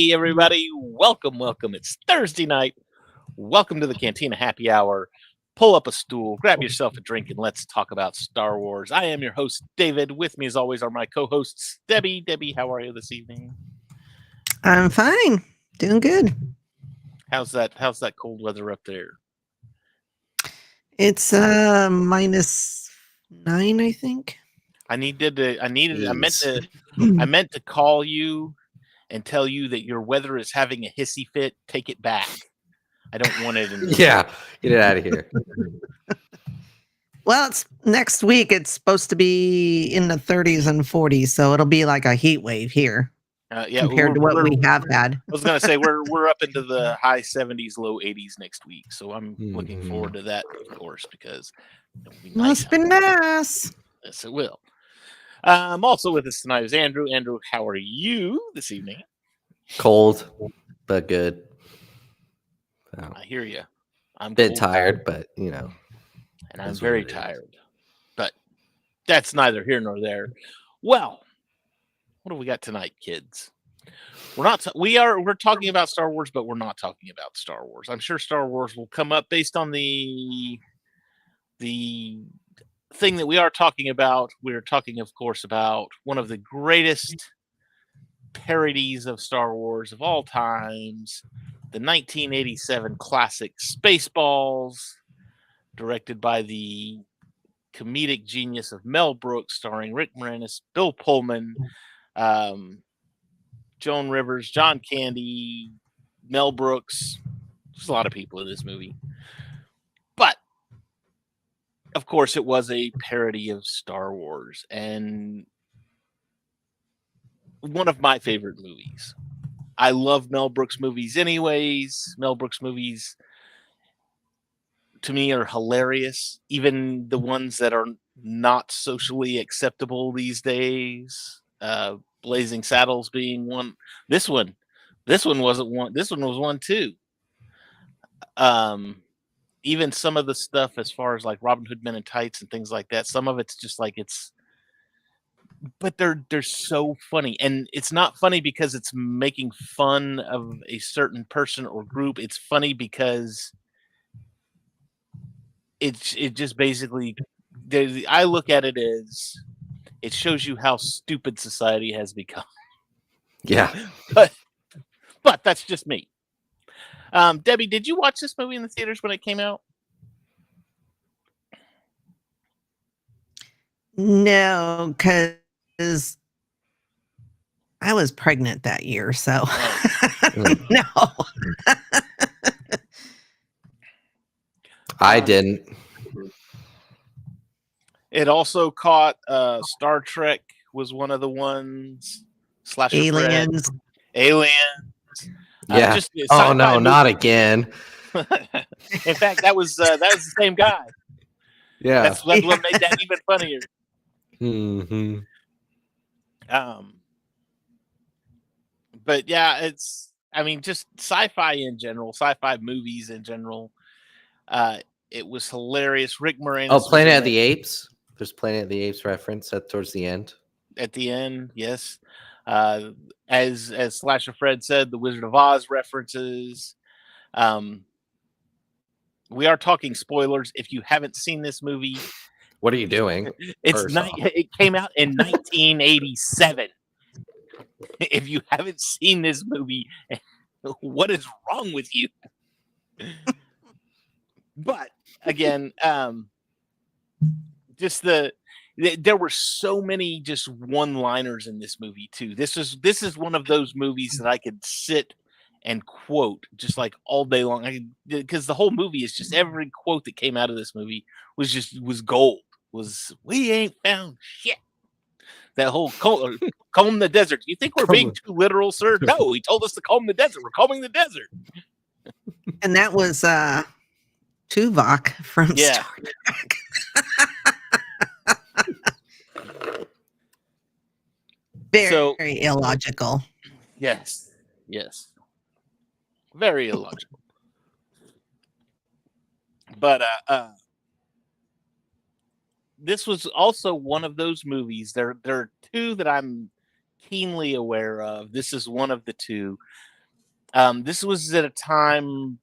Hey, everybody. Welcome. It's Thursday night. Welcome to the Cantina Happy Hour. Pull up a stool, grab yourself a drink, and let's talk about Star Wars. I am your host, David. With me, as always, are my co-hosts, Debbie. Debbie, how are you this evening? I'm fine. Doing good. How's that cold weather up there? It's -9, I think. I meant to Mm. call you and tell you that your weather is having a hissy fit. Take it back. I don't want it anymore. Yeah, get it out of here. Well, it's next week. It's supposed to be in the 30s and 40s, so it'll be like a heat wave here compared to what we have had. I was gonna say we're up into the high 70s, low 80s next week, so I'm looking forward to that, of course, because it'll be nice. Must be nice. Yes, it will. Also with us tonight is Andrew. Andrew, how are you this evening? Cold, but good. So, I hear you. I'm a bit tired, but you know, and I'm very tired. But that's neither here nor there. Well, what do we got tonight, kids? We're talking about Star Wars, but we're not talking about Star Wars. I'm sure Star Wars will come up based on the thing that we are talking about. We're talking, of course, about one of the greatest parodies of Star Wars of all times, the 1987 classic Spaceballs, directed by the comedic genius of Mel Brooks, starring Rick Moranis, Bill Pullman, Joan Rivers, John Candy, Mel Brooks. There's a lot of people in this movie. But, of course, it was a parody of Star Wars, and one of my favorite movies. I love Mel Brooks movies anyways. Mel Brooks movies, to me, are hilarious. Even the ones that are not socially acceptable these days. Blazing Saddles being one. This one wasn't one. This one was one too. Even some of the stuff as far as like Robin Hood Men in Tights and things like that. Some of it's just like but they're so funny, and it's not funny because it's making fun of a certain person or group. It's funny because it just basically, I look at it as it shows you how stupid society has become. Yeah. but that's just me. Debbie, did you watch this movie in the theaters when it came out? No, because I was pregnant that year, so no. I didn't. It also caught Star Trek was one of the ones. Slasher Aliens. Aliens. Yeah. Oh no, movie. Not again. In fact, that was the same guy. Yeah. That's what made that even funnier. Mm-hmm. But yeah, just sci-fi in general, sci-fi movies in general. It was hilarious. Rick Moranis. Oh, Planet of the Apes. There's Planet of the Apes reference towards the end. At the end, yes. As Slasher Fred said, the Wizard of Oz references. We are talking spoilers. If you haven't seen this movie, what are you doing? It came out in 1987. If you haven't seen this movie, what is wrong with you? But again, there were so many just one-liners in this movie too. This is one of those movies that I could sit and quote just like all day long, because the whole movie is just, every quote that came out of this movie was gold. We ain't found shit. That whole comb the desert. You think we're being too literal, sir? No, he told us to comb the desert. We're combing the desert. And that was Tuvok from Star Trek. Very illogical. Yes. Very illogical. But this was also one of those movies. There are two that I'm keenly aware of. This is one of the two. This was at a time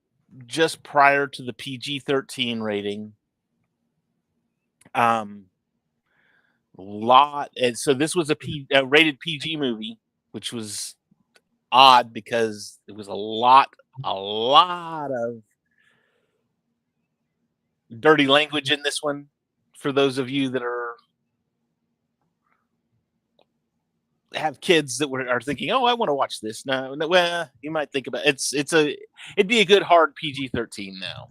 just prior to the PG-13 rating. And so this was a rated PG movie, which was odd because it was a lot of dirty language in this one. For those of you that have kids that are thinking, "Oh, I want to watch this." No, well, you might think about it'd be a good hard PG-13 now.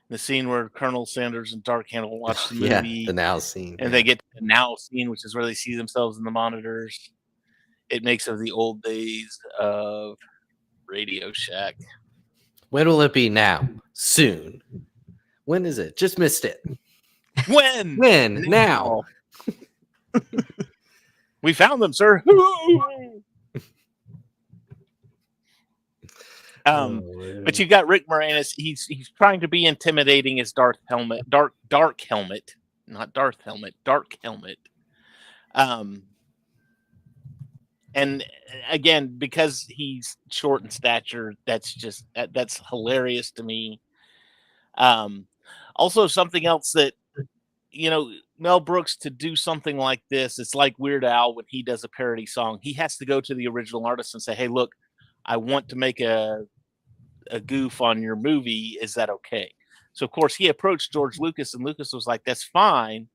The scene where Colonel Sanders and Dark Handle watch the movie, yeah, the now scene, and they get to the now scene, which is where they see themselves in the monitors. It makes of the old days of Radio Shack. When will it be now? Soon. When is it? Just missed it. When? When? Now. We found them, sir. But you got Rick Moranis. He's trying to be intimidating as Dark Helmet. And again, because he's short in stature, that's hilarious to me. Also, something else that, Mel Brooks, to do something like this, it's like Weird Al when he does a parody song. He has to go to the original artist and say, "Hey, look, I want to make a goof on your movie. Is that okay?" So, of course, he approached George Lucas, and Lucas was like, "That's fine,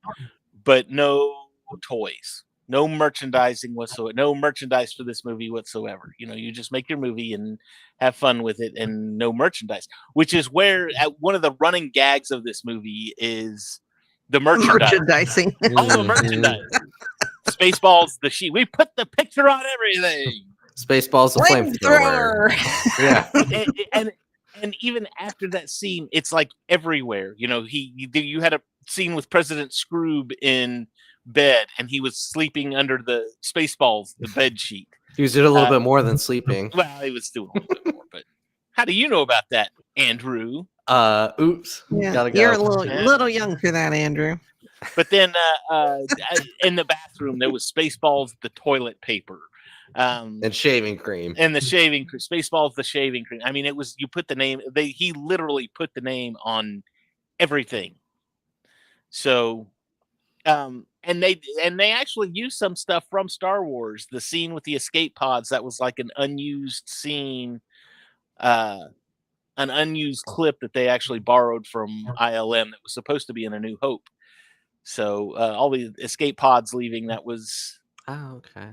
but no toys, no merchandising whatsoever, no merchandise for this movie whatsoever. You just make your movie and have fun with it, and no merchandise." Which is where one of the running gags of this movie is the merchandising. All the merchandise. Spaceballs, the sheet. We put the picture on everything. Spaceballs, the flamethrower. Yeah. And even after that scene, it's like everywhere. You had a scene with President Scroob in bed, and he was sleeping under the Spaceballs, the bed sheet. He was doing a little bit more than sleeping. Well, he was doing a little bit more, but how do you know about that, Andrew? Oops. Yeah, gotta go. You're a little young for that, Andrew. But then in the bathroom, there was Spaceballs, the toilet paper. And shaving cream. And the shaving cream. Spaceballs, the shaving cream. I mean, you put the name, he literally put the name on everything. So, and they actually used some stuff from Star Wars. The scene with the escape pods, that was like an unused scene, an unused clip that they actually borrowed from ILM that was supposed to be in A New Hope. So all the escape pods leaving, that was okay.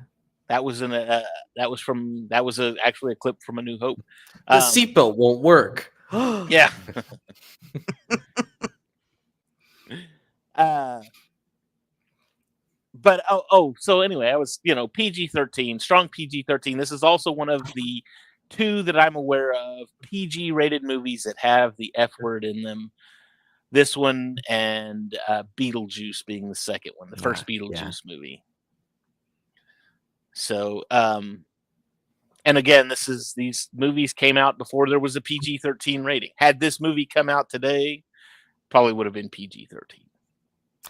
That was actually a clip from A New Hope. The seatbelt won't work. Yeah. But so anyway, I was PG-13, strong PG-13. This is also one of the 2 that I'm aware of PG rated movies that have the F word in them. This one and Beetlejuice being the second one, the first Beetlejuice movie. So, and again, these movies came out before there was a PG-13 rating. Had this movie come out today, probably would have been PG-13.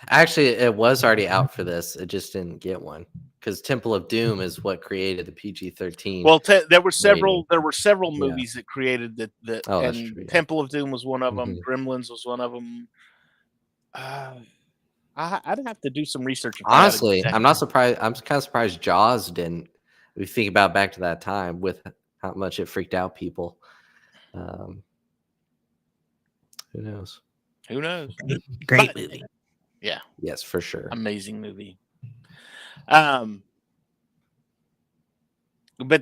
Actually, it was already out for this. It just didn't get one because Temple of Doom is what created the PG-13. Well, there were several movies that created that. That's true. Temple of Doom was one of them. Gremlins was one of them. I'd have to do some research. Honestly, I'm not surprised. I'm kind of surprised Jaws didn't. If you think about back to that time with how much it freaked out people. Who knows? Who knows? Great movie. Yeah. Yes, for sure. Amazing movie. But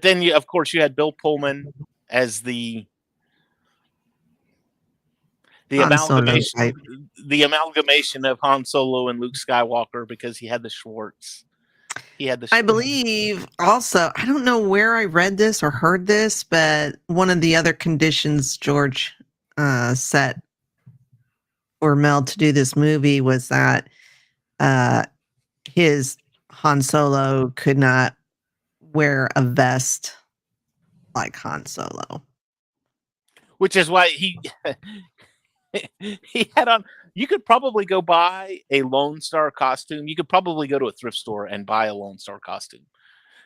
then of course you had Bill Pullman as the amalgamation of Han Solo and Luke Skywalker, because he had the Schwartz. I believe also, I don't know where I read this or heard this, but one of the other conditions George set for Mel to do this movie was that his Han Solo could not wear a vest like Han Solo. Which is why he had on. You could probably go buy a Lone Star costume. You could probably go to a thrift store and buy a Lone Star costume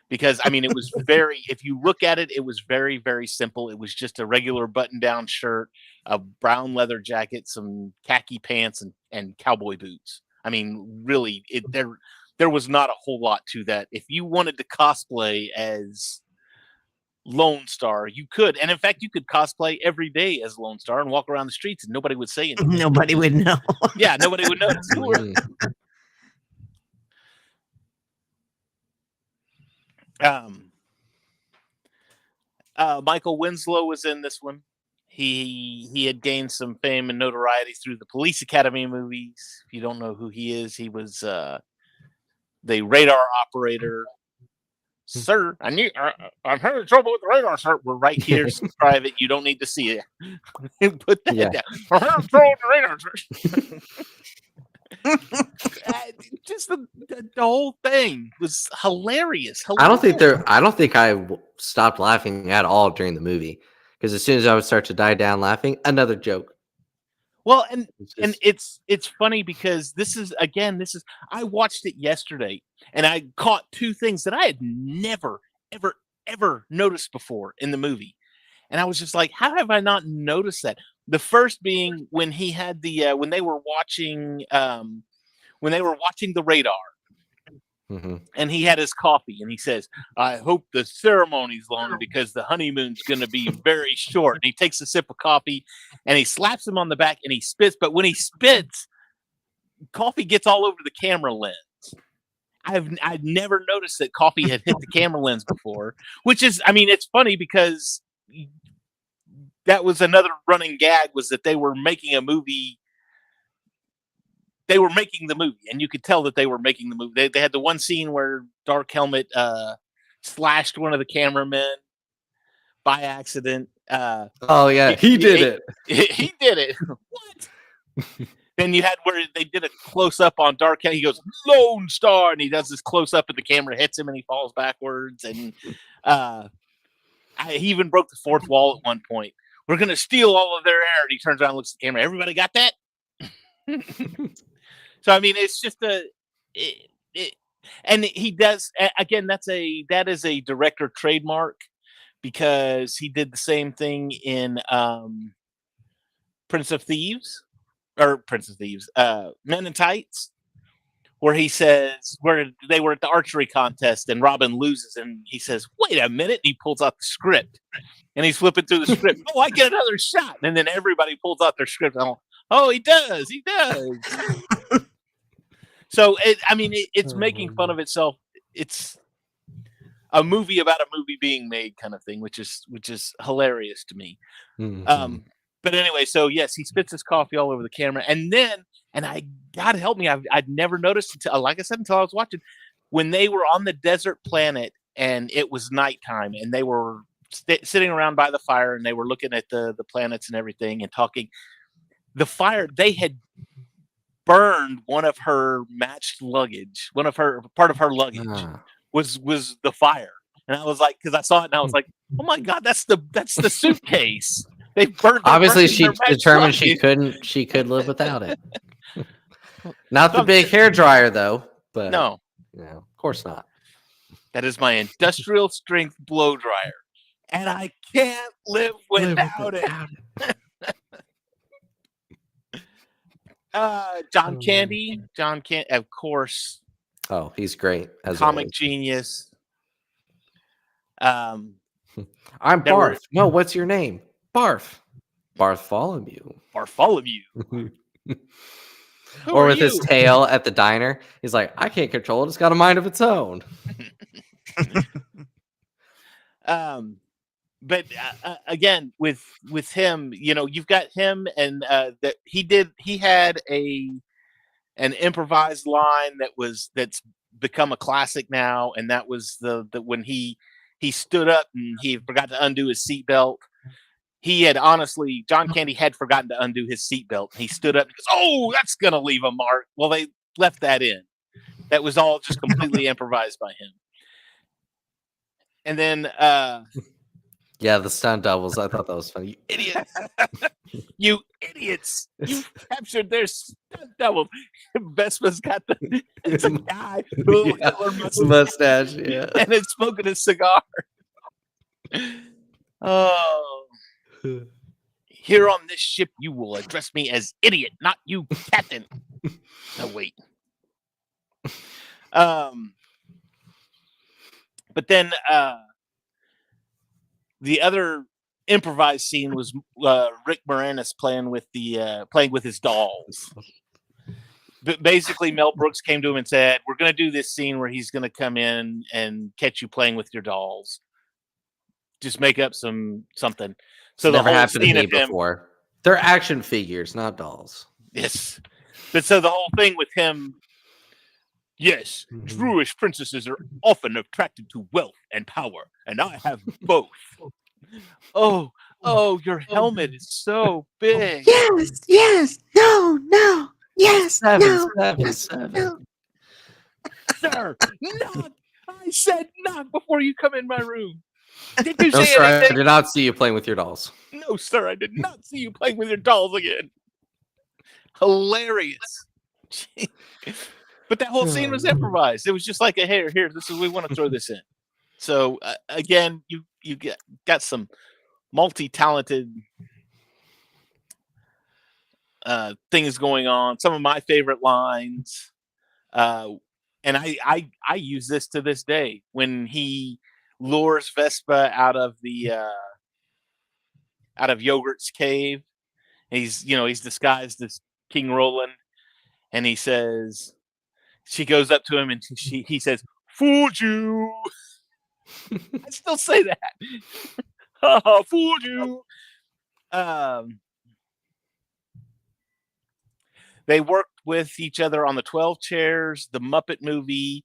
because I mean it was very. If you look at it, it was very very simple. It was just a regular button-down shirt, a brown leather jacket, some khaki pants, and cowboy boots. I mean, really, there was not a whole lot to that. If you wanted to cosplay as Lone Star, you could, and in fact, you could cosplay every day as Lone Star and walk around the streets, and nobody would say anything. Nobody would know. Yeah, nobody would notice. Michael Winslow was in this one. He had gained some fame and notoriety through the Police Academy movies. If you don't know who he is, he was the radar operator. Sir, I'm having trouble with the radar, sir. We're right here. Subscribe it. You don't need to see it. Put that down. I'm having trouble with the radar, sir. Just the whole thing was hilarious. I don't think I stopped laughing at all during the movie because as soon as I would start to die down laughing, another joke. Well, and it's funny because this is I watched it yesterday and I caught two things that I had never ever noticed before in the movie, and I was just like, how have I not noticed that? The first being when he had the when they were watching the radar. Mm-hmm. And he had his coffee, and he says, "I hope the ceremony's long because the honeymoon's going to be very short." And he takes a sip of coffee, and he slaps him on the back, and he spits. But when he spits, coffee gets all over the camera lens. I'd never noticed that coffee had hit the camera lens before, which is, I mean, it's funny because that was another running gag was that they were making a movie. They were making the movie, and you could tell that they were making the movie. They had the one scene where Dark Helmet slashed one of the cameramen by accident. Oh yeah, he did it. He did it. What? Then you had where they did a close up on Dark Helmet. He goes Lone Star, and he does this close up, and the camera hits him, and he falls backwards. And he even broke the fourth wall at one point. We're gonna steal all of their air, and he turns around, and looks at the camera. Everybody got that? So I mean, it's just and he does again. That is a director trademark because he did the same thing in Prince of Thieves, Men in Tights, where he says where they were at the archery contest and Robin loses and he says, "Wait a minute!" And he pulls out the script and he's flipping through the script. "Oh, I get another shot!" And then everybody pulls out their script. Oh, he does. He does. So, it's making fun of itself. It's a movie about a movie being made kind of thing, which is hilarious to me. Mm-hmm. But anyway, so yes, he spits his coffee all over the camera. And God help me, I'd never noticed until, like I said, until I was watching when they were on the desert planet and it was nighttime and they were sitting around by the fire and they were looking at the planets and everything and talking. The fire, they had burned one of her matched luggage, part of her luggage was the fire. And I was like, because I saw it and I was like, oh my God, that's the suitcase. They burned. Obviously, she determined luggage. she could live without it. Not the big hair dryer though, but no, of course not. That is my industrial strength blow dryer, and I can't live without it. John Candy, of course. Oh, he's great as comic genius. I'm Barf. No, what's your name? Barf. Bartholomew. Or with his tail at the diner, he's like, I can't control it. It's got a mind of its own. But again, with him, you've got him, and that he had an improvised line that's become a classic now, and that was the when he stood up and he forgot to undo his seatbelt. John Candy had forgotten to undo his seatbelt. He stood up and goes, "Oh, that's gonna leave a mark." Well, they left that in. That was all just completely improvised by him. And then Yeah, the stunt doubles. I thought that was funny. You idiot. You idiots! You captured their stunt double. Vespa's got it's a guy with a little Yeah, Hitler mustache. Yeah. and it's smoking a cigar. Oh, here on this ship, you will address me as idiot, not you, captain. No, wait. But then the other improvised scene was Rick Moranis playing with his dolls. But basically, Mel Brooks came to him and said, "We're going to do this scene where he's going to come in and catch you playing with your dolls. Just make up something." So Never the whole happened to scene me of him, before. They're action figures, not dolls. yes. But so the whole thing with him, yes, Jewish princesses are often attracted to wealth and power, and I have both. Oh, your helmet is so big. Yes, no, yes, no. Seven. Sir, knock! I said knock before you come in my room. Did you No, say sir, I anything? did not see you playing with your dolls. No, sir, I did not see you playing with your dolls again. Hilarious. But that whole scene was improvised. It was just like a here, we want to throw this in. So again, you got some multi-talented things going on. Some of my favorite lines, and I use this to this day when he lures Vespa out of Yogurt's cave. He's disguised as King Roland, and he says, she goes up to him and he says, "Fooled you." I still say that. Fooled you. They worked with each other on the 12 Chairs, the Muppet movie.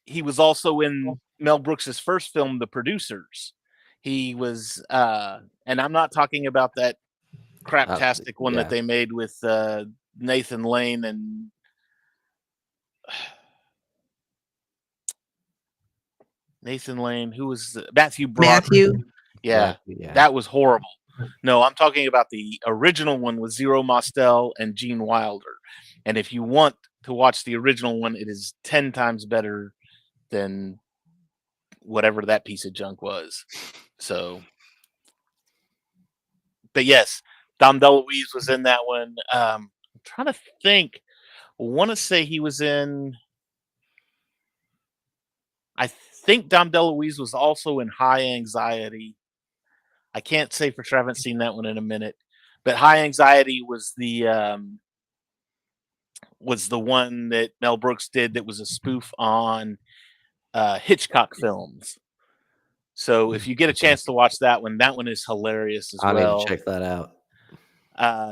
He was also in Mel Brooks's first film, The Producers. He was, and I'm not talking about that craptastic one that they made with Nathan Lane and Nathan Lane, who was Matthew Broderick. Yeah, that was horrible. No, I'm talking about the original one with Zero Mostel and Gene Wilder. And if you want to watch the original one, it is 10 times better than whatever that piece of junk was. So, but yes, Dom DeLuise was in that one. I'm trying to think. I want to say he was in. I think Dom DeLuise was also in High Anxiety. I can't say for sure. I haven't seen that one in a minute. But High Anxiety was the one that Mel Brooks did that was a spoof on Hitchcock films. So if you get a chance to watch that one is hilarious as well. I need to check that out.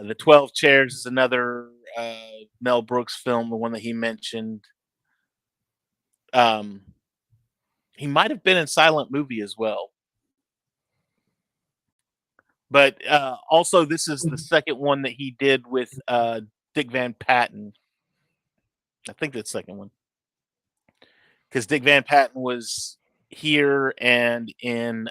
The 12 Chairs is another Mel Brooks film, the one that he mentioned. He might have been in Silent Movie as well. But also, this is the second one that he did with Dick Van Patten. I think that's the second one. Because Dick Van Patten was here and in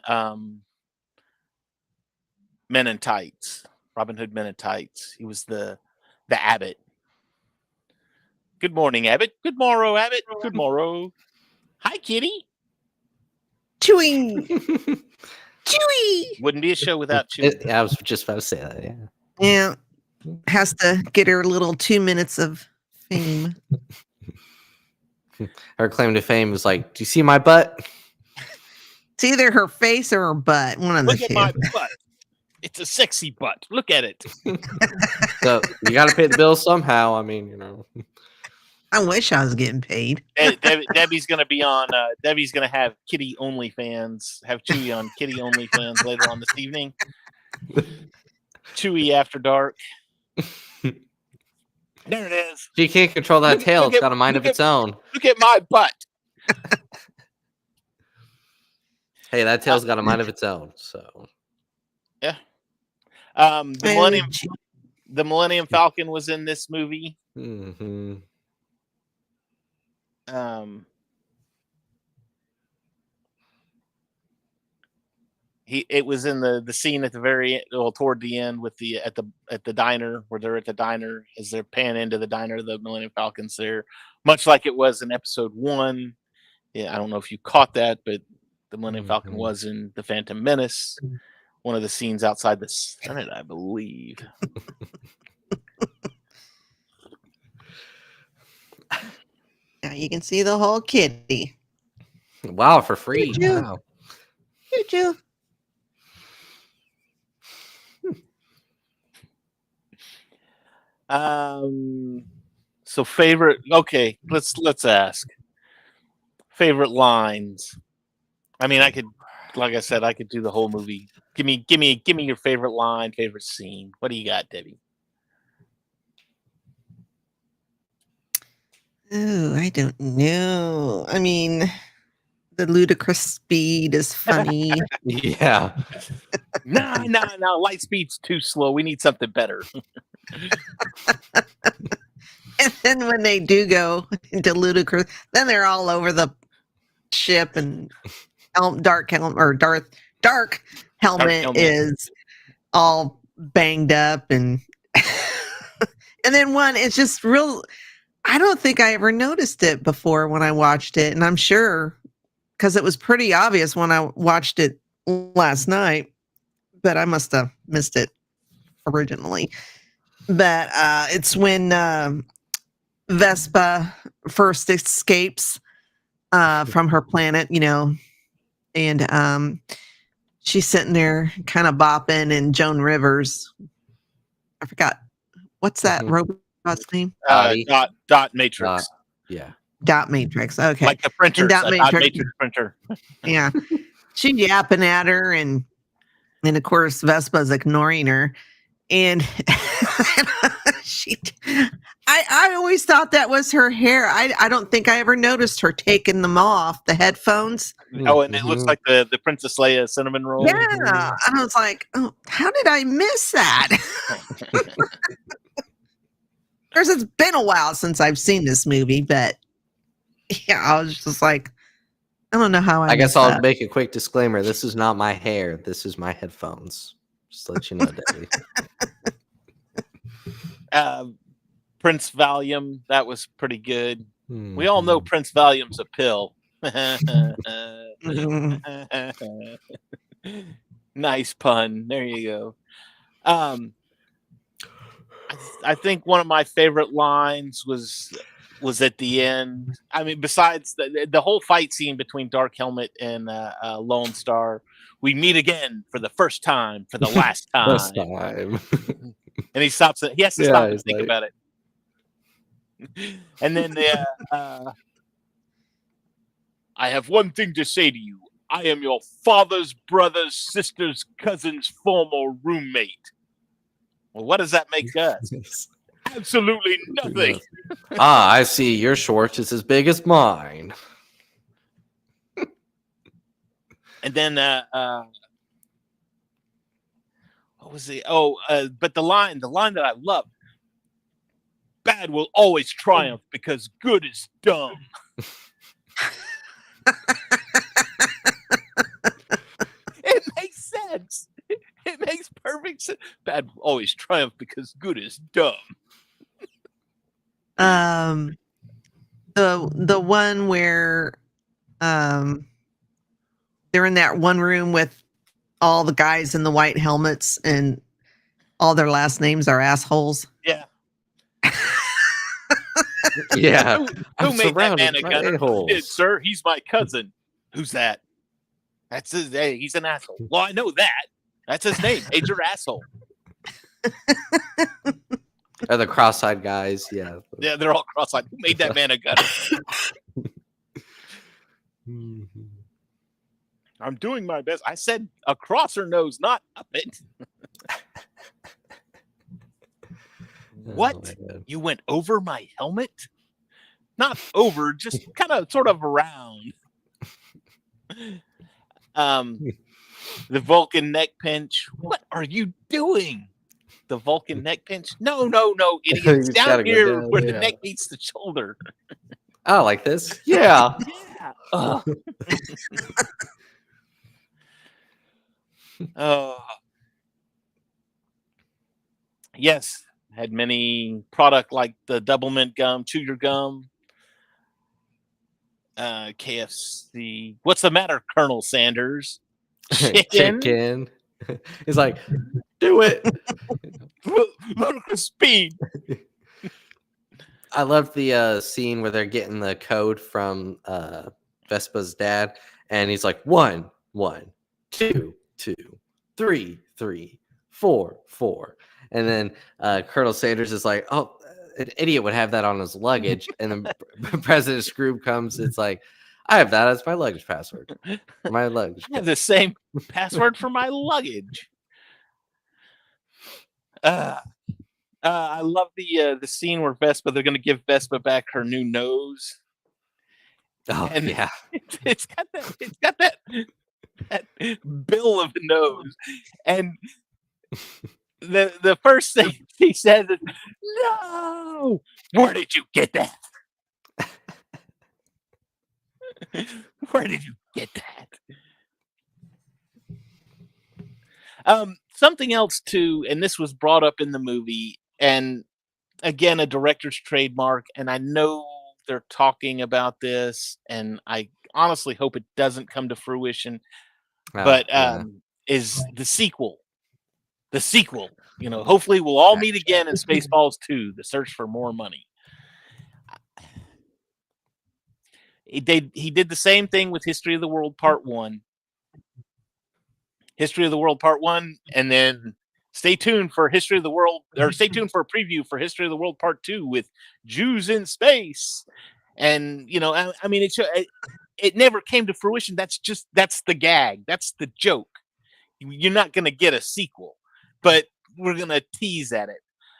Men in Tights, Robin Hood Men in Tights. He was the abbot. Good morning, Abbott. Good morrow, Abbott. Good morrow. Hi, kitty. Chewy. Chewy. Wouldn't be a show without Chewy. I was just about to say that. Yeah. Yeah. Has to get her little 2 minutes of fame. Her claim to fame is like, "Do you see my butt?" It's either her face or her butt. One of the Look two. at my butt. It's a sexy butt. Look at it. So you got to pay the bill somehow. I mean, I wish I was getting paid. Debbie's going to be on. Debbie's going to have Kitty OnlyFans. Have Chewy on Kitty OnlyFans later on this evening. Chewy After Dark. There it is. She can't control that tail. It's got a mind of its own. Look at my butt. Hey, that tail's got a mind of its own. So yeah. The Millennium Falcon was in this movie. Mm-hmm. It was in the scene at the toward the end with the at the diner where they're at the diner as they're pan into the diner, the Millennium Falcon's there, much like it was in episode 1. Yeah, I don't know if you caught that, but the Millennium Falcon was in the Phantom Menace. One of the scenes outside the Senate, I believe. Now you can see the whole kitty. Wow, for free. Choo-choo. Wow. Choo-choo. So favorite. Okay, let's ask favorite lines. I mean, I could, like I said, I could do the whole movie. Give me your favorite line, favorite scene. What do you got, Debbie? Oh, I don't know. I mean, the ludicrous speed is funny. Yeah. No. Light speed's too slow. We need something better. And then when they do go into ludicrous, then they're all over the ship, and Dark Helmet is all banged up, and and then one is just real. I don't think I ever noticed it before when I watched it, and I'm sure because it was pretty obvious when I watched it last night, but I must have missed it originally. But it's when Vespa first escapes from her planet, and she's sitting there kind of bopping, and Joan Rivers, I forgot, what's that robot's name? Dot Matrix. Yeah. Dot Matrix. Okay. Like the printer. And Dot Matrix printer. Yeah. She's yapping at her, and of course Vespa's ignoring her. And I always thought that was her hair. I don't think I ever noticed her taking them off, the headphones. Oh, and it looks like the Princess Leia cinnamon roll. Yeah. I was like, oh, how did I miss that? Because it's been a while since I've seen this movie, but yeah, I was just like, I don't know how I guess I'll that. make a quick disclaimer. This is not my hair. This is my headphones. Just to let you know, Debbie. Prince Valium, that was pretty good. We all know Prince Valium's a pill. Nice pun. There you go. I think one of my favorite lines was at the end. I mean, besides the whole fight scene between Dark Helmet and Lone Starr, we meet again for the first time, for the last time. Last time. And he stops it. He has to stop and think about it. And then I have one thing to say to you. I am your father's brother's sister's cousin's former roommate. Well, what does that make us? Absolutely nothing. I see. Your Schwartz is as big as mine. And then what was it? But the line that I love: bad will always triumph because good is dumb. It makes sense. It makes perfect sense. Bad will always triumph because good is dumb. The one where they're in that one room with all the guys in the white helmets and all their last names are assholes. Yeah. Yeah. Who made that man a gunner? Sir, he's my cousin. Who's that? That's his name. He's an asshole. Well, I know that. That's his name. Major Asshole. Are the cross-eyed guys? Yeah. Yeah, they're all cross-eyed. Who made that man a gunner? I'm doing my best. I said a crosser nose, not a bit. What? You went over my helmet? Not over, just kind of sort of around. The Vulcan neck pinch. What are you doing? The Vulcan neck pinch? No, idiots. Down here where the neck meets the shoulder. Oh, like this? Yeah. Yeah. Oh, yes. Had many product like the double mint gum, chew your gum, KFC. What's the matter, Colonel Sanders? Chicken. Chicken. He's like, do it. Ludicrous speed. I love the scene where they're getting the code from Vespa's dad, and he's like, 1, 1, 2, 2, 3, 3, 4, 4. And then Colonel Sanders is like, oh, an idiot would have that on his luggage. And then President Scrooge comes, it's like, I have that as my luggage password. My luggage. I have the same password for my luggage. I love the scene where Vespa, they're going to give Vespa back her new nose. Oh, And yeah. It's got that bill of a nose. And the first thing he says is, no, where did you get that? Where did you get that? Something else too, and this was brought up in the movie, and again, a director's trademark, and I know they're talking about this, and I honestly hope it doesn't come to fruition, but Yeah. is the sequel. The sequel. You know, hopefully we'll all meet again in Spaceballs 2, The Search for More Money. He did the same thing with History of the World Part 1. History of the World Part 1, and then stay tuned for History of the World, or stay tuned for a preview for History of the World Part 2 with Jews in Space. And, you know, I mean, it never came to fruition. That's the gag. That's the joke. You're not going to get a sequel, but we're going to tease at it.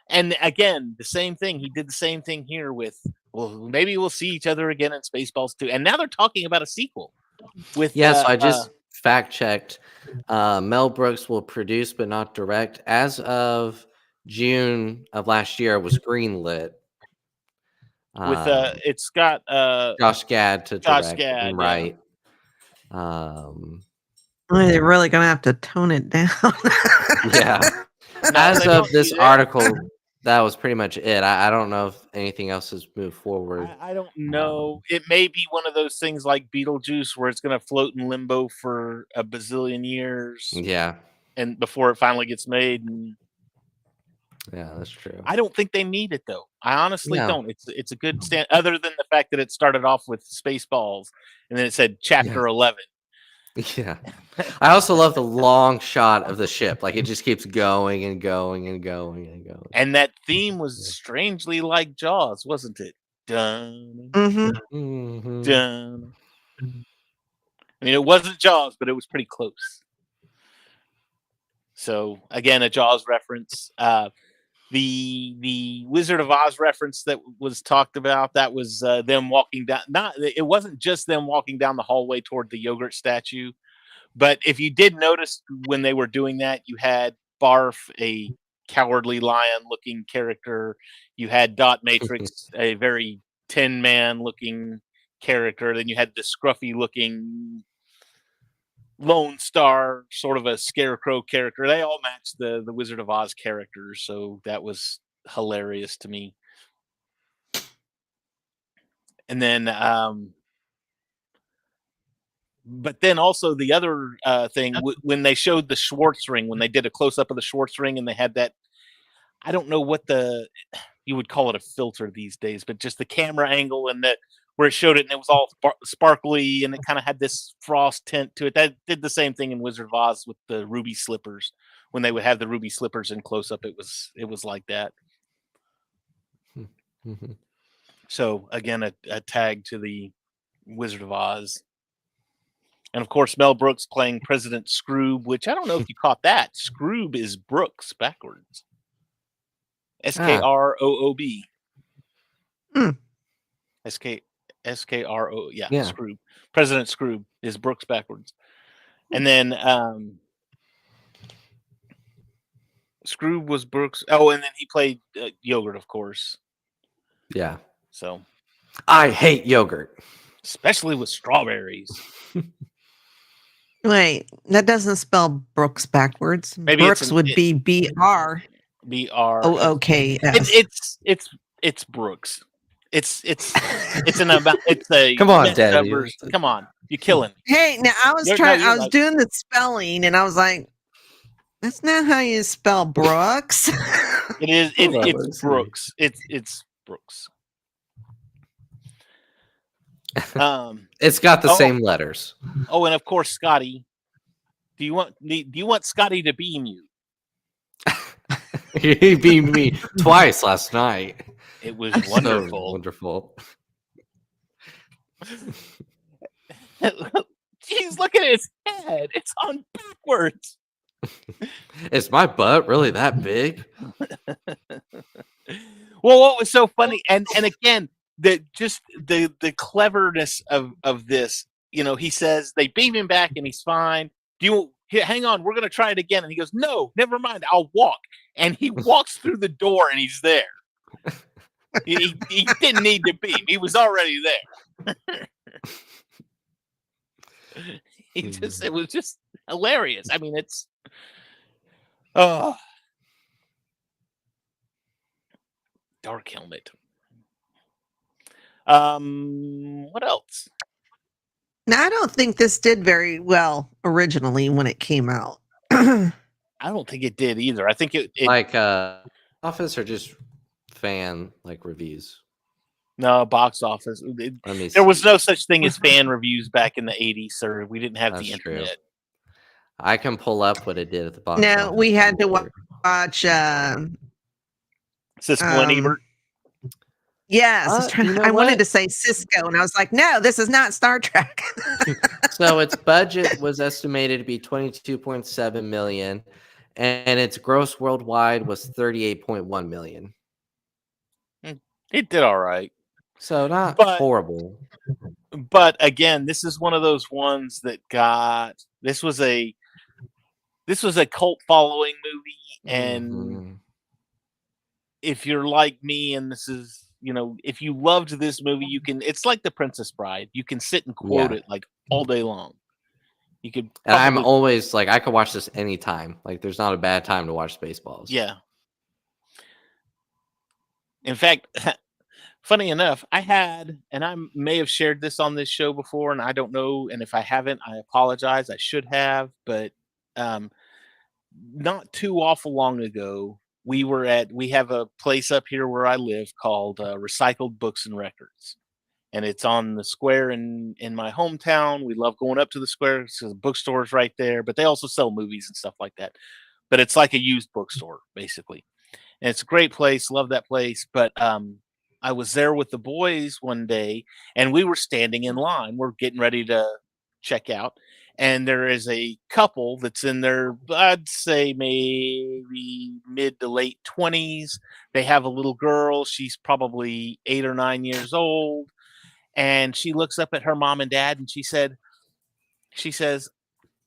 And again, the same thing. He did the same thing here with, well, maybe we'll see each other again in Spaceballs 2. And now they're talking about a sequel with, so I just fact checked. Mel Brooks will produce but not direct. As of June of last year, it was greenlit. with it's got Josh Gad to Josh direct Gad, and write. They're really gonna have to tone it down. Yeah. No, As they of won't do this that. article, that was pretty much it. I don't know if anything else has moved forward. I don't know. It may be one of those things like Beetlejuice where it's going to float in limbo for a bazillion years Yeah. and before it finally gets made. And Yeah, that's true. I don't think they need it though. I honestly No. don't. It's a good stand, other than the fact that it started off with Spaceballs and then it said Chapter 11. Yeah. I also love the long shot of the ship. Like it just keeps going and going and going and going. And that theme was strangely like Jaws, wasn't it? Dun, Mm-hmm. dun. I mean, it wasn't Jaws, but it was pretty close. So again, a Jaws reference. The Wizard of Oz reference that was talked about, that was them walking down. It wasn't just them walking down the hallway toward the yogurt statue, but if you did notice when they were doing that, you had Barf, a cowardly lion-looking character. You had Dot Matrix, a very Tin Man looking character. Then you had the scruffy-looking Lone Starr, sort of a scarecrow character. They all matched the Wizard of Oz characters, so that was hilarious to me. And then but then also the other thing, when they showed the Schwartz ring, when they did a close-up of the Schwartz ring and they had that, I don't know what you would call it, a filter these days, but just the camera angle and that where it showed it and it was all sparkly and it kind of had this frost tint to it. That did the same thing in Wizard of Oz with the ruby slippers. When they would have the ruby slippers in close up, it was like that. Mm-hmm. So again, a tag to the Wizard of Oz. And of course, Mel Brooks playing President Scroob, which I don't know if you caught that. Scroob is Brooks backwards. Skroob. Skro, yeah, Scroob. President Scroob is Brooks backwards. And then Scroob was Brooks. Oh, and then he played yogurt, of course. Yeah. So I hate yogurt, especially with strawberries. Wait, that doesn't spell Brooks backwards. Maybe it's Brooks an- would it- be BR. BROOKS. It's Brooks. It's an about. It's a Come on, met Daddy. numbers. Come on, you're killing me. Hey, now I was No, I you're was right. doing the spelling, and I was like, "That's not how you spell Brooks." It is. Hold on, It's let's see. Brooks. It's Brooks. It's got the Oh. same letters. Oh, and of course, Scotty. Do you want Scotty to beam you? He beamed me twice last night. It was So wonderful. wonderful. Jeez, look at his head. It's on backwards. Is my butt really that big? Well, what was so funny, and again, the cleverness of this, he says they beam him back and he's fine. Hang on, we're gonna try it again. And he goes, no, never mind, I'll walk. And he walks through the door and he's there. He didn't need to beam, he was already there. It was just hilarious. I mean, it's Dark Helmet. What else? Now, I don't think this did very well originally when it came out. I don't think it did either. I think it Like office or just fan like reviews? no box office. Let me There was see. no such thing as fan reviews back in the 80s, sir. We didn't have the That's true. internet. I can pull up what it did at the box. No, office. we had to watch. Siskel and Ebert. Yes, you know I wanted what? to say Cisco, and I was like, no, this is not Star Trek. So its budget was estimated to be 22.7 million, and its gross worldwide was 38.1 million. It did all right. So not But- horrible. But again, this is one of those ones that this was a cult following movie, and Mhm. if you're like me, and this is if you loved this movie, it's like The Princess Bride. You can sit and quote Yeah. it like all day long. You could And I'm probably- always like, I could watch this anytime. Like, there's not a bad time to watch Spaceballs. yeah. In fact, funny enough, I may have shared this on this show before, and I don't know. And if I haven't, I apologize. I should have, but not too awful long ago, we have a place up here where I live called Recycled Books and Records. And it's on the square in my hometown. We love going up to the square because the bookstore's right there, but they also sell movies and stuff like that. But it's like a used bookstore, basically. And it's a great place. Love that place. But I was there with the boys one day, and we were standing in line. We're getting ready to check out. And there is a couple that's in their, I'd say maybe mid to late 20s. They have a little girl. She's probably 8 or 9 years old. And she looks up at her mom and dad, and she says,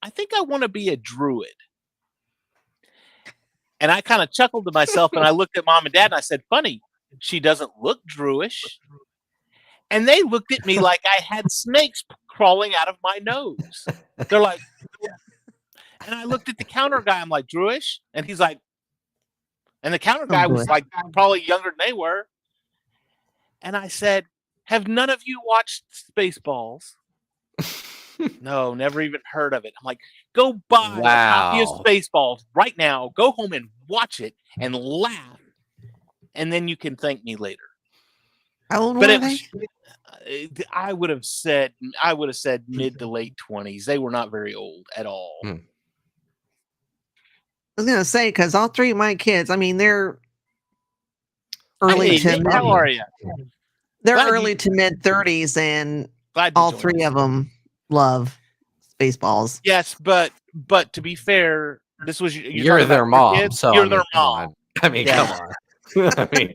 I think I want to be a druid. And I kind of chuckled to myself, and I looked at mom and dad, and I said, funny, she doesn't look Druish. And they looked at me like I had snakes crawling out of my nose. They're like, and I looked at the counter guy. I'm like, Druish? And he's like, and the counter guy was like probably younger than they were. And I said, have none of you watched Spaceballs? No, never even heard of it. I'm like, go buy a copy of Wow. Spaceballs right now. Go home and watch it and laugh. And then you can thank me later. How old But were it they? was, I would have said mid to late 20s. They were not very old at all. Hmm. I was gonna say because all three of my kids, I mean, they're early Hey, to Nick, how are you? they're glad early you- to mid 30s, and Glad you all joined three us. of them love Spaceballs. Yes, but to be fair, this was You're talking their about your mom. kids? So You're I mean, their come mom. on. I mean, Yeah. come on. I mean,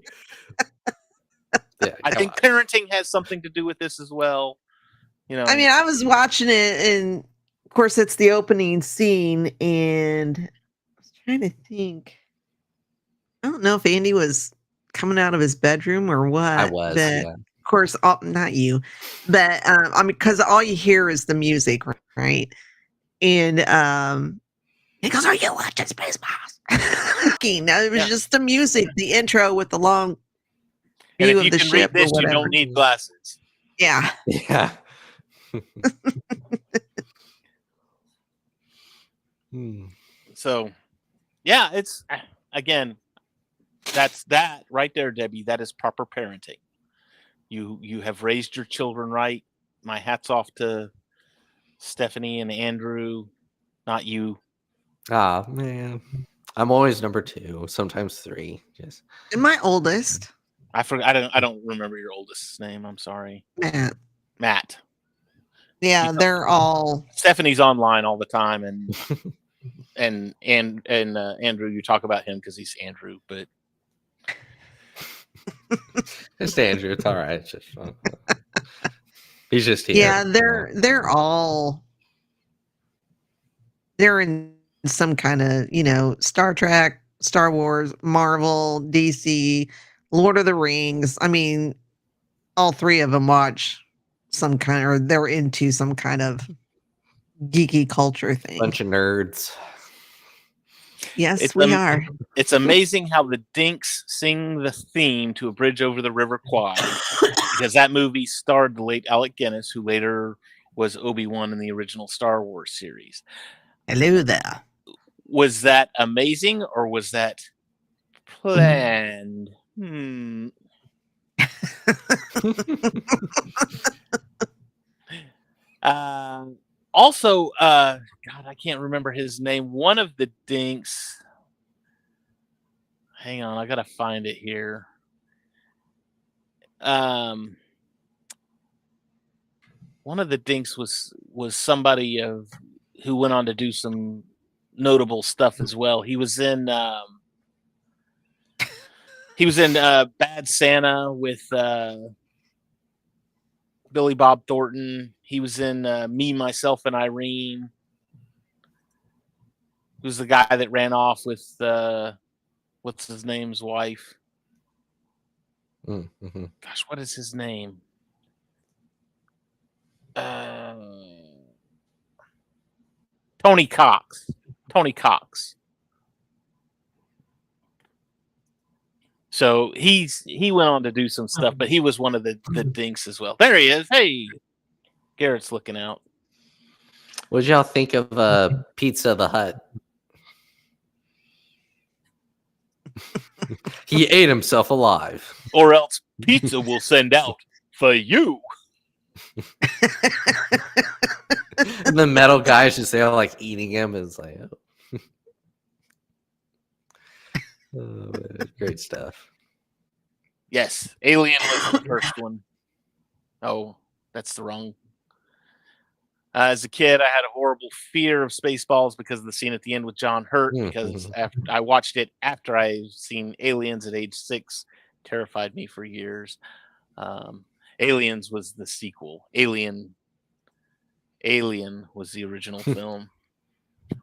yeah, I come think on. parenting has something to do with this as well. I mean, I was watching it, and of course, it's the opening scene, and I was trying to think. I don't know if Andy was coming out of his bedroom or what. I was. but Yeah. Of course, not you, but I mean, because all you hear is the music, right? And he goes, "Are you watching Spaceballs?" Now it was Yeah. just the music, the intro with the long And view if of you the can ship read this, or you whatever. don't need glasses. Yeah. Yeah. Hmm. So, yeah, it's again, that's that right there, Debbie. That is proper parenting. You have raised your children right. My hat's off to Stephanie and Andrew, not you. Ah, man. I'm always number 2, sometimes 3. Just And my oldest, I forgot. I don't remember your oldest's name. I'm sorry, Matt. Matt. Yeah, You know, they're all. Stephanie's online all the time, and Andrew, you talk about him because he's Andrew, but it's Andrew. It's all right. It's just fun. He's just here. Yeah, they're all. They're in some kind of, Star Trek, Star Wars, Marvel, DC, Lord of the Rings. I mean, all three of them watch some kind, or they're into some kind of geeky culture thing. Bunch of nerds. Yes, we are. It's amazing how the Dinks sing the theme to A Bridge Over the River Kwai, because that movie starred the late Alec Guinness, who later was Obi-Wan in the original Star Wars series. Hello there. Was that amazing or was that planned? Also, God, I can't remember his name. One of the Dinks. Hang on, I gotta find it here. One of the Dinks was somebody who went on to do some notable stuff as well. He was in Bad Santa with Billy Bob Thornton. He was in Me, Myself, and Irene. He was the guy that ran off with what's his name's wife. Mm-hmm. Gosh, what is his name? Tony Cox. So he went on to do some stuff, but he was one of the Dinks as well. There he is. Hey, Garrett's looking out. What did y'all think of Pizza the Hut? He ate himself alive. Or else pizza will send out for you. And the metal guy's just there like eating him. It's like, oh man, great stuff. Yes, Alien was the first one. Oh, that's the wrong. As a kid, I had a horrible fear of Spaceballs because of the scene at the end with John Hurt. Because after I watched it after I seen Aliens at age 6, terrified me for years. Aliens was the sequel. Alien was the original film.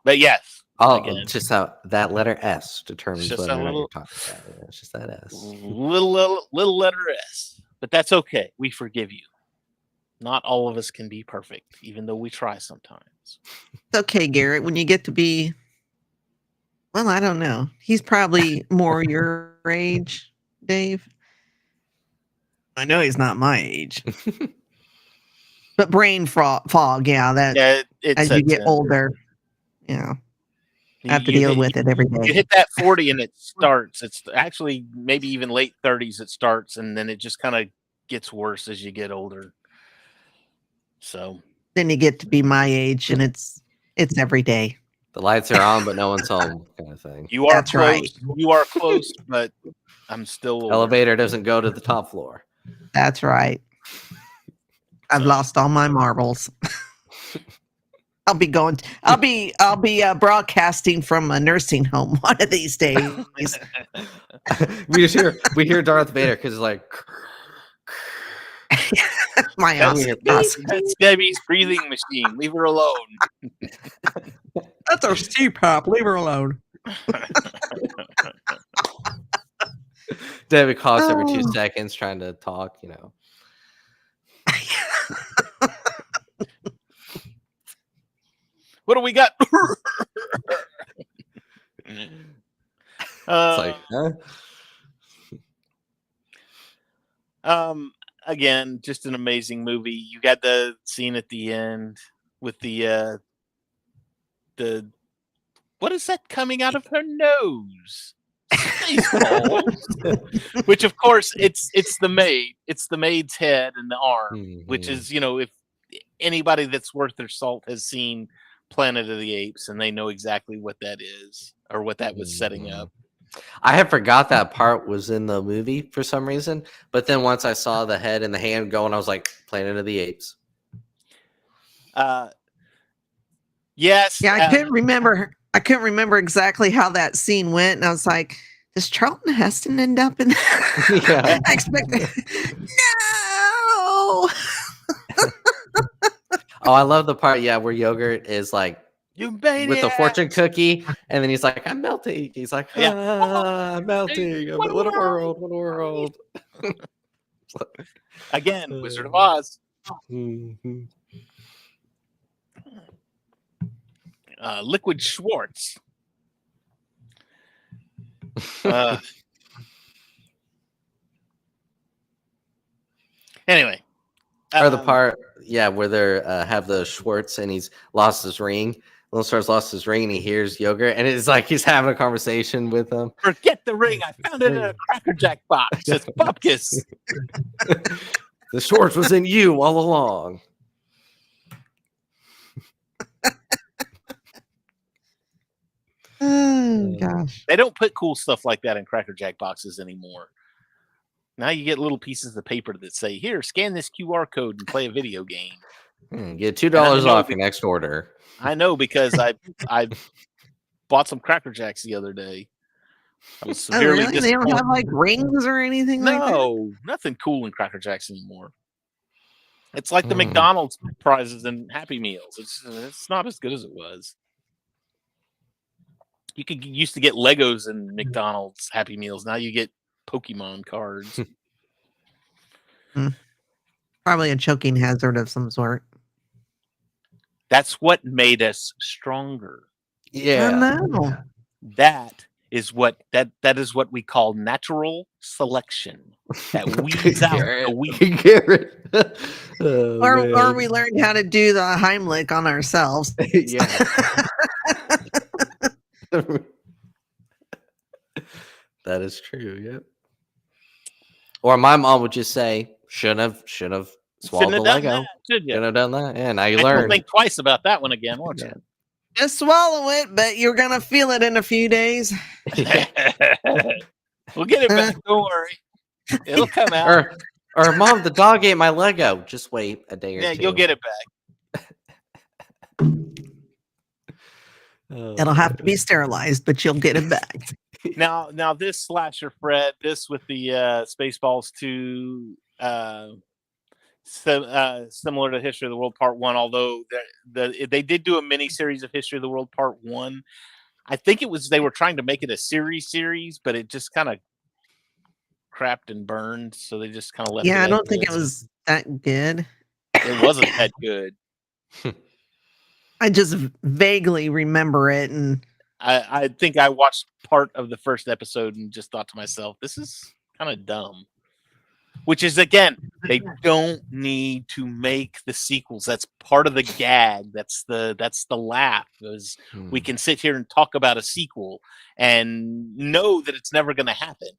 But yes, again, just how that letter S determines whether or not you're talking about it. It's just that S. Little letter S. But that's okay. We forgive you. Not all of us can be perfect, even though we try sometimes. It's okay, Garrett. When you get to be, well, I don't know. He's probably more your age, Dave. I know he's not my age. But brain fog, yeah. As you get older, I have to deal with it every day. You hit that 40 and it starts. It's actually maybe even late 30s it starts, and then it just kind of gets worse as you get older. So then you get to be my age, and it's every day. The lights are on, but no one's home, kind of thing. You are That's close. right. You are close, but I'm still older. Elevator doesn't go to the top floor. That's right. I've lost all my marbles. I'll be broadcasting from a nursing home one of these days. we hear Darth Vader because it's like that's Debbie's breathing machine. Leave her alone. That's our CPAP. Leave her alone. Debbie coughs every 2 seconds trying to talk, What do we got? It's like, huh? Again, just an amazing movie. You got the scene at the end with the what is that coming out of her nose? Spaceballs. Which of course it's the maid. It's the maid's head and the arm, which Mhm. is, if anybody that's worth their salt has seen Planet of the Apes and they know exactly what that is or what that was setting Mhm. up. I had forgot that part was in the movie for some reason, but then once I saw the head and the hand going, I was like, Planet of the Apes. Yes. Yeah, I couldn't remember. I couldn't remember exactly how that scene went, and I was like, "Does Charlton Heston end up in?" Yeah. I expected. No. Oh, I love the part, where Yogurt is like You with a maniac. fortune cookie, and then he's like, I'm melting. He's like, Yeah. I'm melting. What What a world? world. What a world. Again, Wizard of Oz. Mhm. Liquid Schwartz. Anyway. Or the part, where they have the Schwartz and he's lost his ring. Lone Star's lost his ring and he hears Yogurt, and it's like he's having a conversation with him. Forget the ring. I found it in a Cracker Jack box. It's Bupkis. The Schwartz was in you all along. Oh gosh. They don't put cool stuff like that in Cracker Jack boxes anymore. Now you get little pieces of paper that say, "Here, scan this QR code and play a video game." Get $2 off your next order. I know because I bought some Cracker Jacks the other day. I was Oh, severely really? They don't disappointed. have like rings or anything like that? No, nothing cool in Cracker Jacks anymore. It's like the McDonald's prizes and Happy Meals. It's not as good as it was. You used to get Legos and McDonald's Happy Meals. Now you get Pokemon cards. Probably a choking hazard of some sort. That's what made us stronger. I know. That is what we call natural selection. That weeds out the weak. Garrett. Oh, Or we learned how to do the Heimlich on ourselves. Yeah. That is true. Yep. Or my mom would just say, "Shouldn't have swallowed the Lego. Should you? Shouldn't have done that." Yeah, now you I learn. don't think twice about that one again, won't you? Just swallow it, but you're gonna feel it in a few days. We'll get it back. Don't worry. It'll come out. Or Mom, the dog ate my Lego. Just wait a day or two. Yeah, you'll get it back. It'll have to be sterilized, but you'll get it back. Now this slasher, Fred, this with the Spaceballs 2, similar to History of the World Part 1, although they did do a mini series of History of the World Part 1. I think they were trying to make it a series, but it just kind of crapped and burned, so they just kind of left it. Yeah, I don't think it was that good. It wasn't that good. I just vaguely remember it, and I think I watched part of the first episode and just thought to myself, this is kind of dumb. Which is, again, they don't need to make the sequels. That's part of the gag. That's the laugh. Is we can sit here and talk about a sequel and know that it's never going to happen.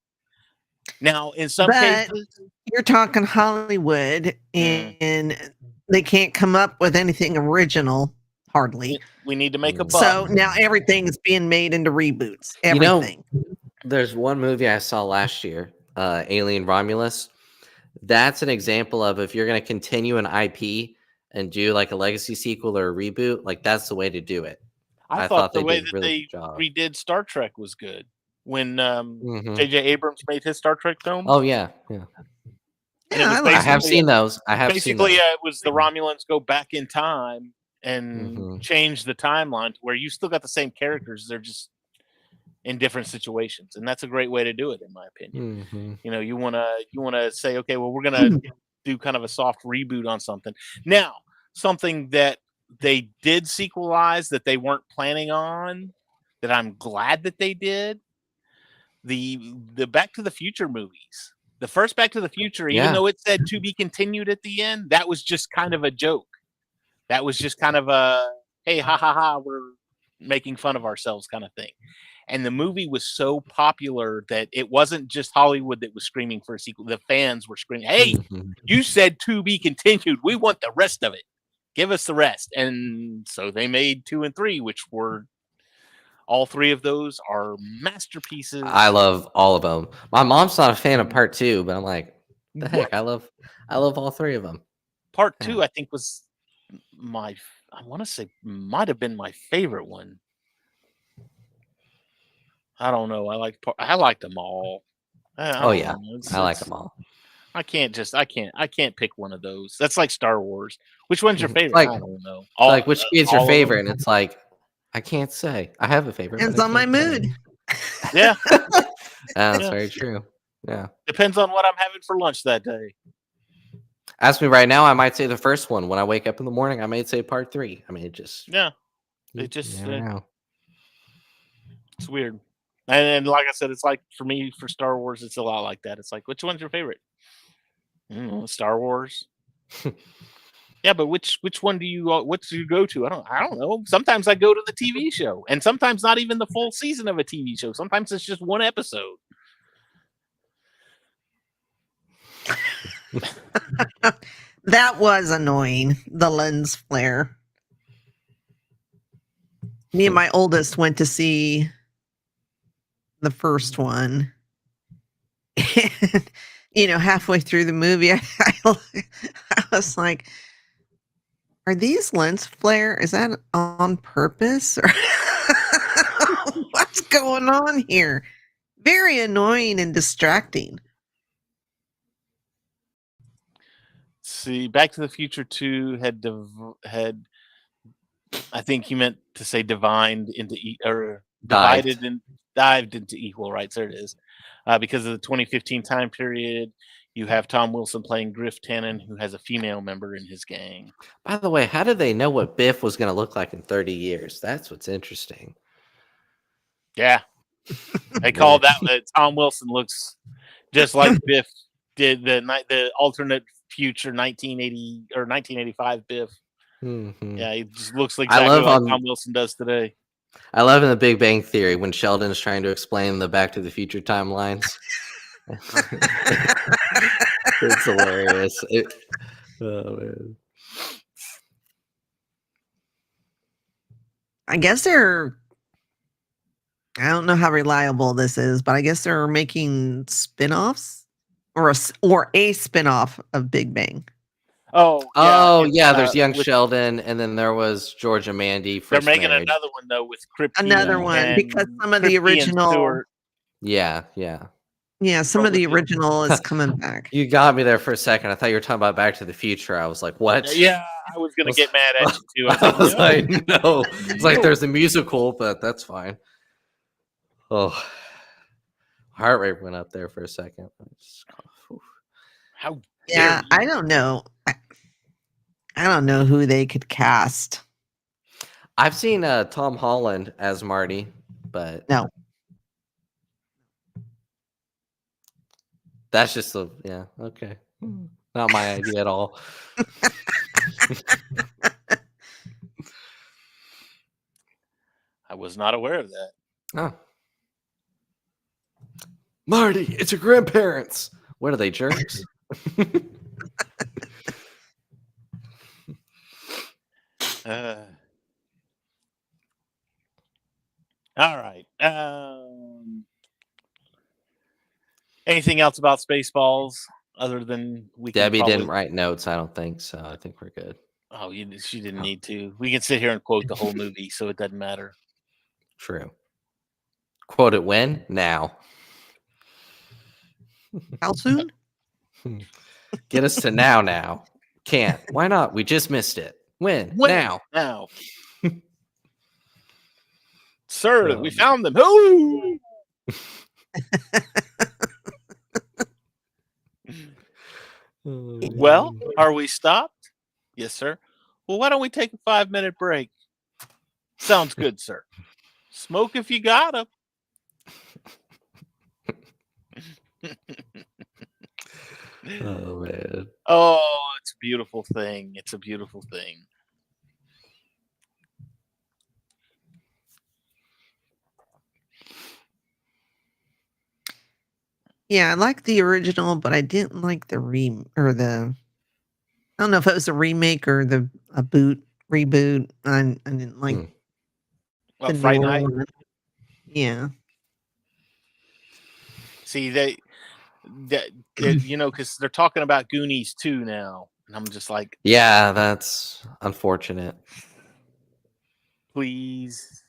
Now, in some cases, you're talking Hollywood, and they can't come up with anything original. Hardly. We need to make a buck. So now everything is being made into reboots. Everything. There's one movie I saw last year, Alien Romulus. That's an example of if you're going to continue an IP and do like a legacy sequel or a reboot, like that's the way to do it. I thought the way that they redid Star Trek was good when J.J. Abrams made his Star Trek film. Oh yeah. I have seen those. Basically, it was the Romulans go back in time and change the timeline to where you still got the same characters. They're just in different situations, and that's a great way to do it, in my opinion. You want to say, okay, well, we're gonna do kind of a soft reboot on something. Now, something that they did sequelize that they weren't planning on, that I'm glad that they did. The Back to the Future movies. The first Back to the Future, even Yeah. though it said to be continued at the end, that was just kind of a joke. That was just kind of a, hey, ha ha ha, we're making fun of ourselves kind of thing. And the movie was so popular that it wasn't just Hollywood that was screaming for a sequel. The fans were screaming, hey, Mhm. you said to be continued. We want the rest of it. Give us the rest. And so they made 2 and 3, which were, all 3 of those are masterpieces. I love all of them. My mom's not a fan of part 2, but I'm like, the heck, I love all 3 of them. Part Yeah. 2, I think, was I want to say might have been my favorite one. I don't know. I liked them all. I Oh don't yeah, know. I like them all. I can't pick one of those. That's like Star Wars. Which one's your favorite? Like- I don't know. Like, which kid's your all of them? favorite? And it's like, I can't say. I have a favorite. Depends but I on my can't say. mood. Yeah, That's Yeah. very true. Yeah. depends on what I'm having for lunch that day. Ask me right now, I might say the first one. When I wake up in the morning, I might say part 3. I mean, it just. Yeah, you it just never know. it's weird. And like I said, it's like for me for Star Wars, it's a lot like that. It's like, which one's your favorite? Star Wars. Yeah, but which one do you go to? I don't know. Sometimes I go to the TV show, and sometimes not even the full season of a TV show. Sometimes it's just one episode. That was annoying. The lens flare. Me and my oldest went to see the first one. And, halfway through the movie, I was like, are these lens flare? Is that on purpose? Or what's going on here? Very annoying and distracting. See, Back to the Future 2 had I think he meant to say divined into or Dived. divided and dived into equal rights. There it is. Because of the 2015 time period, you have Tom Wilson playing Griff Tannen, who has a female member in his gang. By the way, how did they know what Biff was going to look like in 30 years? That's what's interesting. Yeah, they call that Tom Wilson looks just like Biff did the alternate future 1980 or 1985 Biff. Mhm. Yeah, he just looks exactly love like on- Tom Wilson does today. I love in the Big Bang Theory when Sheldon's trying to explain the Back to the Future timelines. It's hilarious. Oh man. I guess I don't know how reliable this is, but I guess they're making spin-offs or a spin-off of Big Bang. Oh, Yeah, there's young with- Sheldon, and then there was George and Mandy. They're First making marriage. another one though with Kripke. Another one, and because some of the Kripke and original- Stewart. Yeah. Yeah, some of the Probably. original is coming back. You got me there for a second. I thought you were talking about Back to the Future. I was like, what? Yeah, I was gonna get mad at you too. I was "No." like, no. It's like there's a musical, but that's fine. Oh, heart rate went up there for a second. How Yeah, dare I don't know. I don't know who they could cast. I've seen Tom Holland as Marty, but No. that's just okay. Not my idea at all. I was not aware of that. Oh. Marty, it's your grandparents. What are they, jerks? All right. Anything else about Spaceballs other than we? Debbie can didn't write notes. I don't think so. I think we're good. Oh, she didn't need to. We can sit here and quote the whole movie, so it doesn't matter. True. Quote it when? Now. How soon? Get us to now. Can't. Why not? We just missed it. When? Now. Now. Sir, we Um, found them. Ooh! Well, are we stopped? Yes, sir. Well, why don't we take a 5-minute break? Sounds good, sir. Smoke if you got 'em. Oh man. Oh, it's a beautiful thing. It's a beautiful thing. Yeah, I like the original, but I didn't like the I don't know if it was a remake or a reboot. I didn't like the Fright newer Night. one. Yeah. See, they you know, because they're talking about Goonies 2 now, and I'm just like, Yeah, that's unfortunate. please,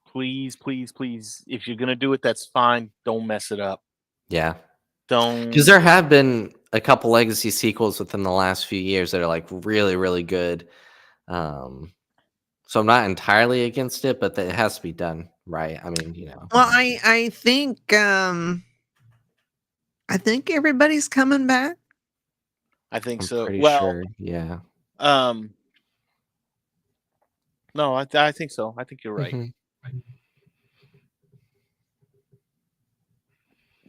please, please, please. If you're gonna do it, that's fine. Don't mess it up. Yeah. Don't. Because there have been a couple legacy sequels within the last few years that are like really, really good. So I'm not entirely against it, but it has to be done right. I mean, you know. Well, I think everybody's coming back. I think I'm so. pretty Well, sure. Yeah. no, I think so. I think you're right. Mhm.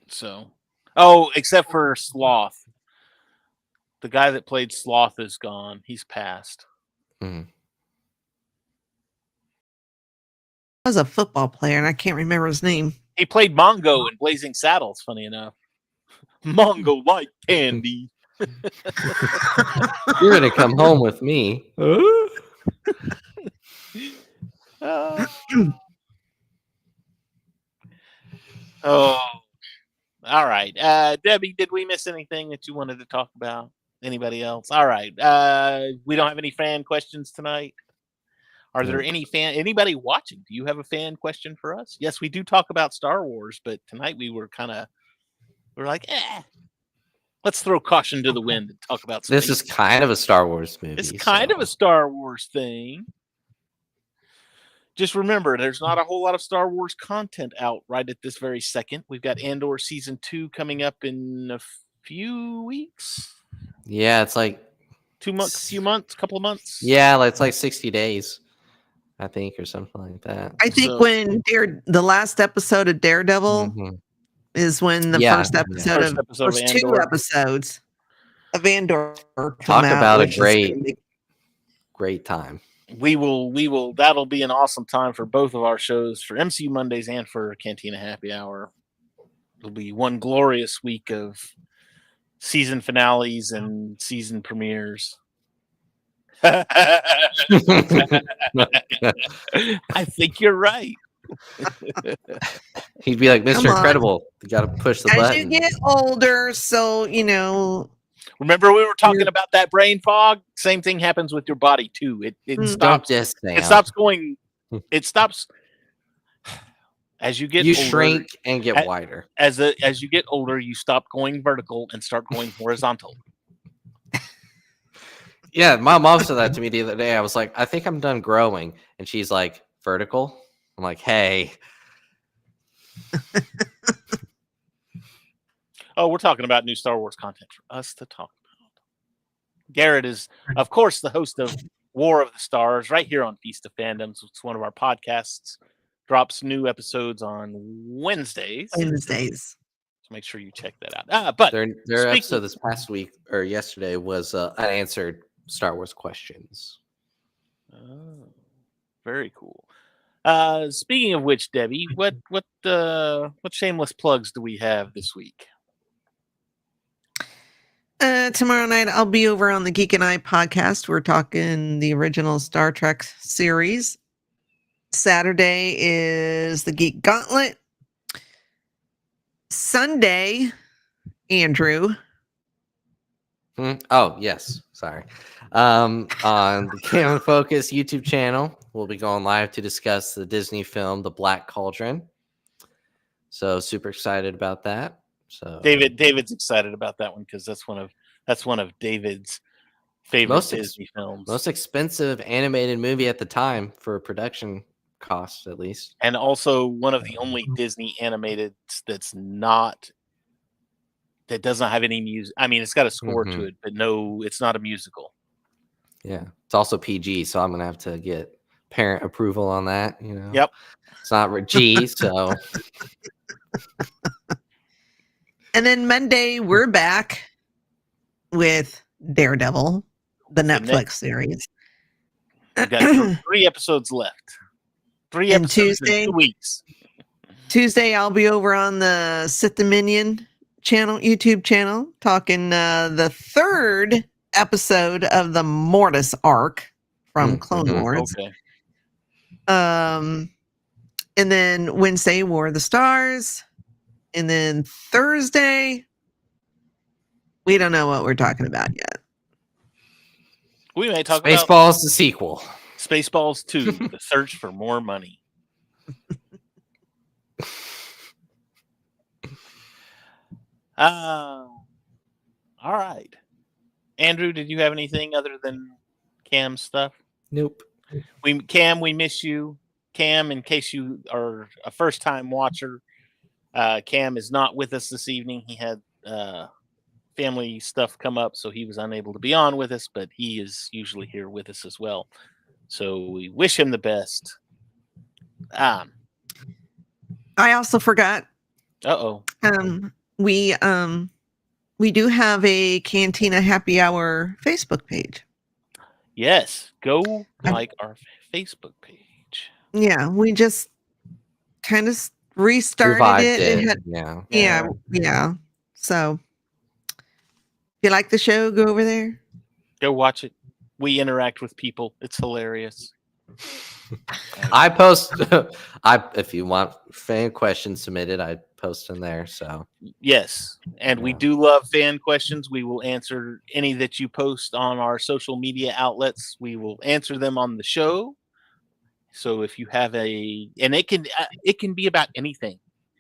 So, oh, except for Sloth. The guy that played Sloth is gone. He's passed. Mhm. I was a football player, and I can't remember his name. He played Mongo in Blazing Saddles, funny enough. Mongo like candy. You're gonna come home with me. Oh, all right. Debbie, did we miss anything that you wanted to talk about? Anybody else? All right. We don't have any fan questions tonight. Are there Nope. anybody watching? Do you have a fan question for us? Yes, we do talk about Star Wars, but tonight we're like, let's throw caution to the wind and talk about space. This is kind of a Star Wars movie. It's kind of a Star Wars thing. Just remember, there's not a whole lot of Star Wars content out right at this very second. We've got Andor season 2 coming up in a few weeks. Yeah, it's like couple of months. Yeah, it's like 60 days, I think, or something like that. I think when the last episode of Daredevil Mhm. is when the Yeah, first episode First of episode of first 2 Andor. episodes of Andor come Talk out. about a which is gonna great time. We will that'll be an awesome time for both of our shows, for MCU Mondays and for Cantina Happy Hour. It'll be one glorious week of season finales and season premieres. I think you're right. He'd be like, Come Mr. on. Incredible, you got to push the As button. you get older, so Remember we were talking about that brain fog? Same thing happens with your body too. It Mm. stops. Don't diss Sam. It stops going. It stops as you get You older. shrink and get wider. As you get older, you stop going vertical and start going horizontal. Yeah, my mom said that to me the other day. I was like, I think I'm done growing. And she's like, vertical? I'm like, hey. Oh, we're talking about new Star Wars content for us to talk about. Garrett is, of course, the host of War of the Stars right here on Feast of Fandoms. It's one of our podcasts. Drops new episodes on Wednesdays. So make sure you check that out. But their episode this past week or yesterday was unanswered Star Wars questions. Oh, very cool. Speaking of which, Debbie, what shameless plugs do we have this week? Tomorrow night I'll be over on the Geek and I podcast. We're talking the original Star Trek series. Saturday is the Geek Gauntlet. Sunday, Andrew. Oh, yes. Sorry. On the Canon Focus YouTube channel, we'll be going live to discuss the Disney film The Black Cauldron. So super excited about that. So David's excited about that one because that's one of David's favorite Disney films. Most expensive animated movie at the time for production costs, at least. And also one of the only Disney animated that doesn't have any music. I mean, it's got a score to it, but no, it's not a musical. Yeah. It's also PG, so I'm gonna have to get parent approval on that. You know. Yep. It's not G, so. And then Monday, we're back with Daredevil, the Netflix series. We got 3 episodes left. 3 And episodes Tuesday- in 2 weeks. Tuesday, I'll be over on the Sith Dominion channel, YouTube channel, talking the 3rd episode of the Mortis arc from Clone Wars. Okay. And then Wednesday, War of the Stars. And then Thursday, we don't know what we're talking about yet. We may talk about Spaceballs, the sequel. Spaceballs 2, The Search for More Money. All right. Andrew, did you have anything other than Cam's stuff? Nope. Cam, we miss you. Cam, in case you are a first-time watcher, Cam is not with us this evening. He had family stuff come up, so he was unable to be on with us, but he is usually here with us as well. So we wish him the best. I also forgot. We do have a Cantina Happy Hour Facebook page. Yes, go like our Facebook page. Yeah, we just kind of restarted Revived it. Yeah. So if you like the show, go over there. Go watch it. We interact with people. It's hilarious. I post. If you want fan questions submitted, I post in there. So yes, and we do love fan questions. We will answer any that you post on our social media outlets. We will answer them on the show. So if you have and it can be about anything.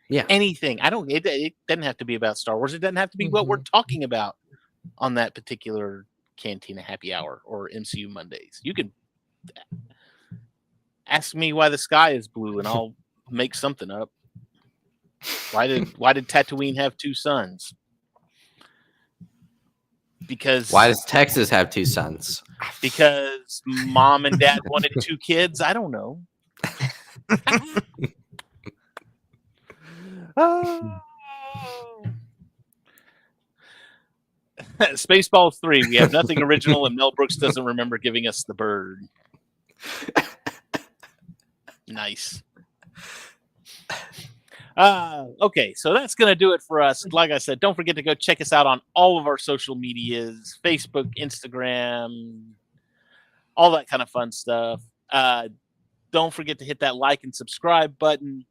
Yeah, anything. It doesn't have to be about Star Wars. It doesn't have to be what we're talking about on that particular Cantina Happy Hour or MCU Mondays. You can ask me why the sky is blue, and I'll make something up. Why did Tatooine have 2 suns? Because why does Texas have 2 suns? Because mom and dad wanted 2 kids. I don't know. Spaceballs 3. We have nothing original, and Mel Brooks doesn't remember giving us the bird. Nice. Okay, so that's going to do it for us. Like I said, don't forget to go check us out on all of our social medias, Facebook, Instagram, all that kind of fun stuff. Don't forget to hit that like and subscribe button.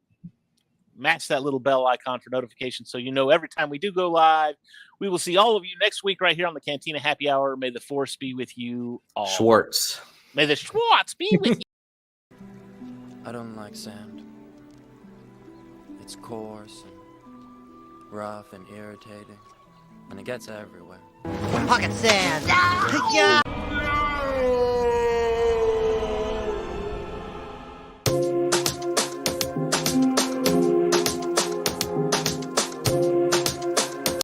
Match that little bell icon for notifications so you know every time we do go live. We will see all of you next week right here on the Cantina Happy Hour. May the Force be with you all. Schwartz. May the Schwartz be with you. I don't like sand. It's coarse and rough and irritating, and it gets everywhere. Pocket sand. Yeah.